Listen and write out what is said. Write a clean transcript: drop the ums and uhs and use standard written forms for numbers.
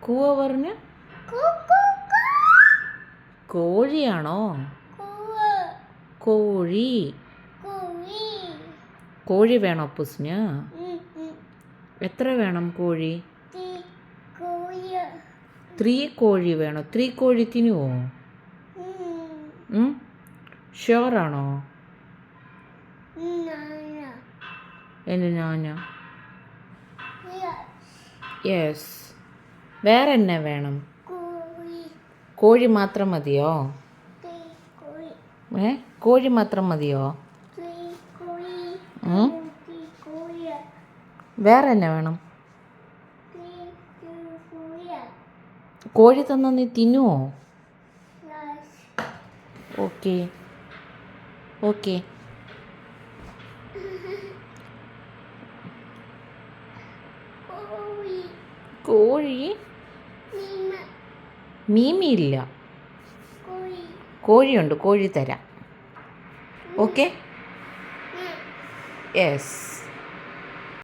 കൂവ പറഞ്ഞ കോഴിയാണോ? കോഴി. കോഴി വേണോ അപ്പൂസിന്? എത്ര വേണം കോഴി? 3 കോഴി വേണോ? 3 കോഴി തിന്നുവോ? ഷുവറാണോ? എന്ന് ഞാനാ? യെസ്. വേറെ എന്നാ വേണം? കോഴി മാത്രം മതിയോ? കോഴി മാത്രം മതിയോ? വേറെ എന്നാ വേണം? കോഴി തന്നാൽ നീ തിന്നുവോ? Okay okay. കോഴി മീമിയില്ല. കോഴിയുണ്ട്, കോഴി തരാം. ഓക്കെ. യെസ്.